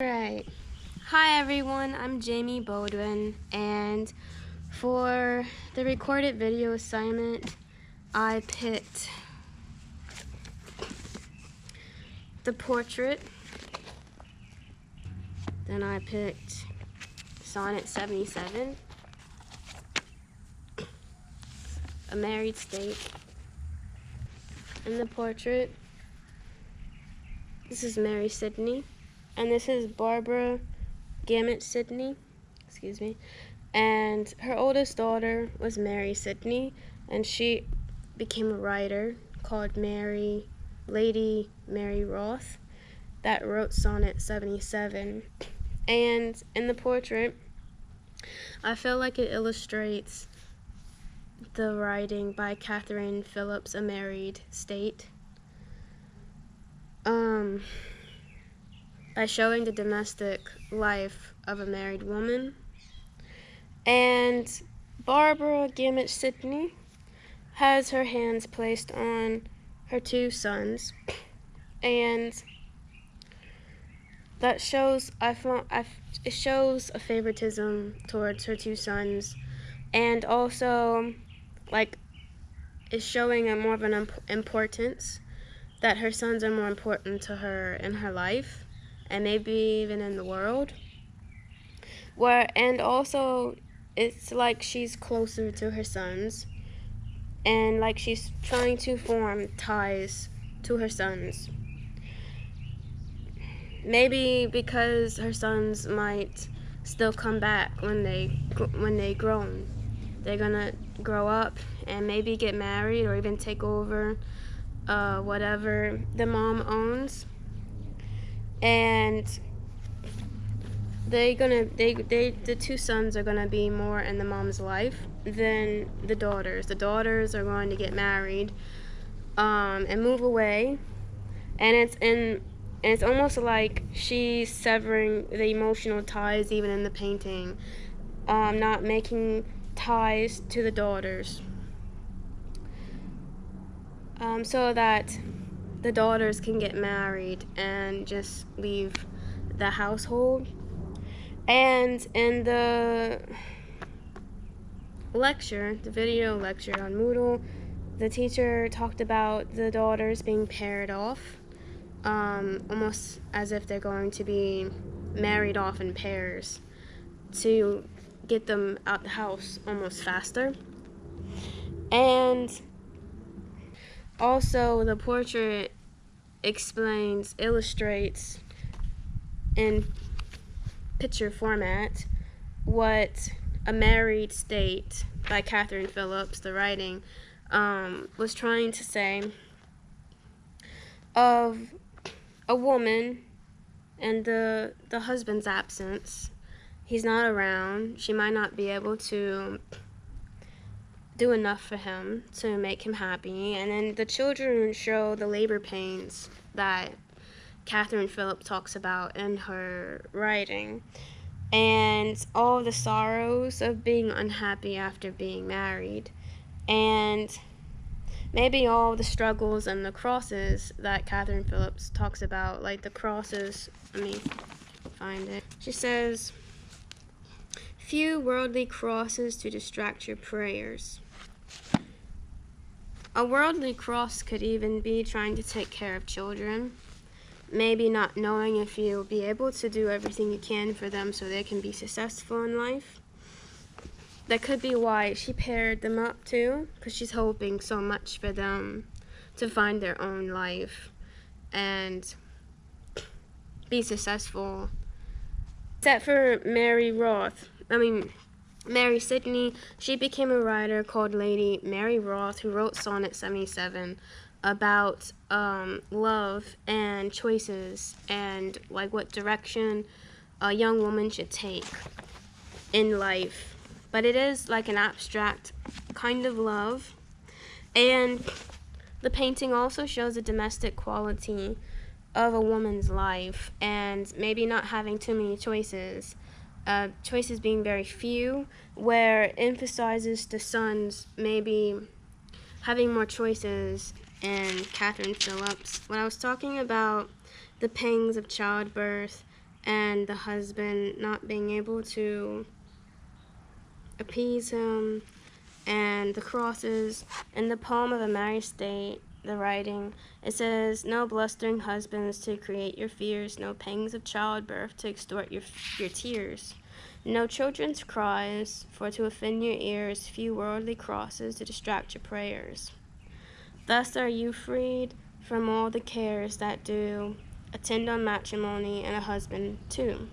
Alright. Hi everyone, I'm Jamie Bodwin, and for the recorded video assignment, I picked the portrait, then I picked Sonnet 77, a married state, and the portrait. This is Mary Sidney, and this is Barbara Gamet Sidney, excuse me, and her oldest daughter was Mary Sidney, and she became a writer called Lady Mary Roth that wrote Sonnet 77. And in the portrait, I feel like it illustrates the writing by Catherine Phillips, A Married State, by showing the domestic life of a married woman. And Barbara Gamet Sidney has her hands placed on her two sons, and that shows it shows a favoritism towards her two sons, and also like it's showing a more of an importance that her sons are more important to her in her life and maybe even in the world. And also it's like she's closer to her sons, and like she's trying to form ties to her sons. Maybe because her sons might still come back when they grown. They're gonna grow up and maybe get married or even take over whatever the mom owns, and the two sons are gonna be more in the mom's life than the daughters. The daughters are going to get married and move away, and it's almost like she's severing the emotional ties even in the painting, not making ties to the daughters, so that the daughters can get married and just leave the household. And in the lecture, the video lecture on Moodle, the teacher talked about the daughters being paired off, almost as if they're going to be married off in pairs to get them out the house almost faster. And also the portrait illustrates in picture format what A Married State by Catherine Phillips, the writing, was trying to say of a woman and the husband's absence. He's not around. She might not be able to do enough for him to make him happy. And then the children show the labor pains that Catherine Phillips talks about in her writing, and all the sorrows of being unhappy after being married, and maybe all the struggles and the crosses that Catherine Phillips talks about, like the crosses. Let me find it. She says, "Few worldly crosses to distract your prayers." A worldly cross could even be trying to take care of children, maybe not knowing if you'll be able to do everything you can for them so they can be successful in life. That could be why she paired them up too, because she's hoping so much for them to find their own life and be successful. Except for Mary Sidney, she became a writer called Lady Mary Roth, who wrote Sonnet 77 about love and choices and like what direction a young woman should take in life. But it is like an abstract kind of love. And the painting also shows the domestic quality of a woman's life and maybe not having too many choices. Choices being very few, where it emphasizes the sons maybe having more choices in Catherine Phillips. When I was talking about the pangs of childbirth and the husband not being able to appease him, and the crosses. In the poem of A Married State, the writing, it says, no blustering husbands to create your fears, no pangs of childbirth to extort your tears, no children's cries for to offend your ears, few worldly crosses to distract your prayers. Thus are you freed from all the cares that do attend on matrimony and a husband too.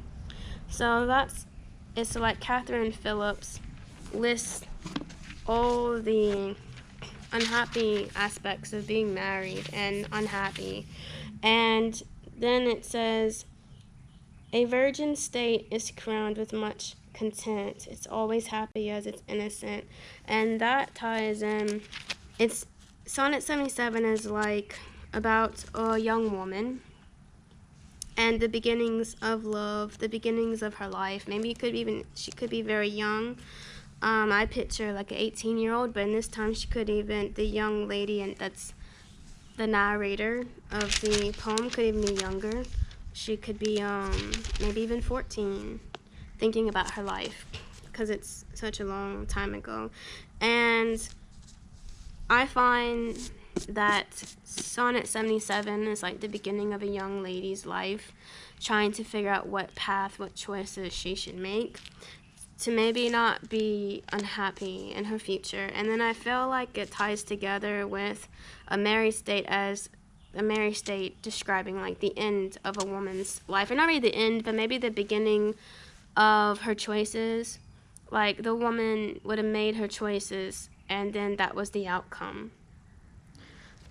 So it's like Catherine Phillips lists all the unhappy aspects of being married and unhappy. And then it says, a virgin state is crowned with much content. It's always happy as it's innocent. And that ties in. It's Sonnet 77 is like about a young woman and the beginnings of love, the beginnings of her life. Maybe she could be very young. I picture like an 18-year-old, but in this time she could even, the young lady, and that's the narrator of the poem, could even be younger. She could be maybe even 14, thinking about her life, because it's such a long time ago. And I find that Sonnet 77 is like the beginning of a young lady's life, trying to figure out what path, what choices she should make to maybe not be unhappy in her future. And then I feel like it ties together with A Married State, as A Married State describing like the end of a woman's life, or not really the end, but maybe the beginning of her choices. Like the woman would have made her choices, and then that was the outcome.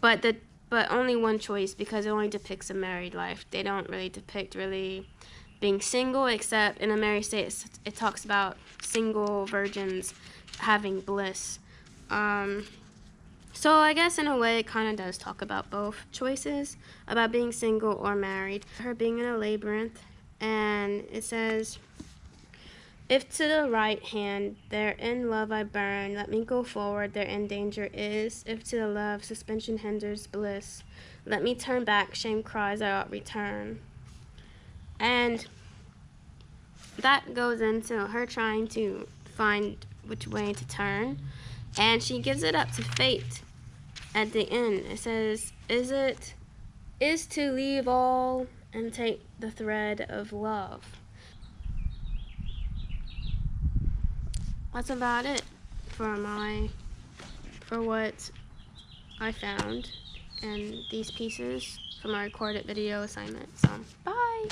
But only one choice, because it only depicts a married life. They don't really depict being single, except in A Married State it talks about single virgins having bliss. So I guess in a way it kind of does talk about both choices, about being single or married. Her being in a labyrinth, and it says, if to the right hand there in love I burn, let me go forward therein danger is. If to the left suspension hinders bliss, let me turn back, shame cries I ought return. And that goes into her trying to find which way to turn, and she gives it up to fate at the end. It says, is to leave all and take the thread of love. That's about it for what I found in these pieces for my recorded video assignment. So, bye!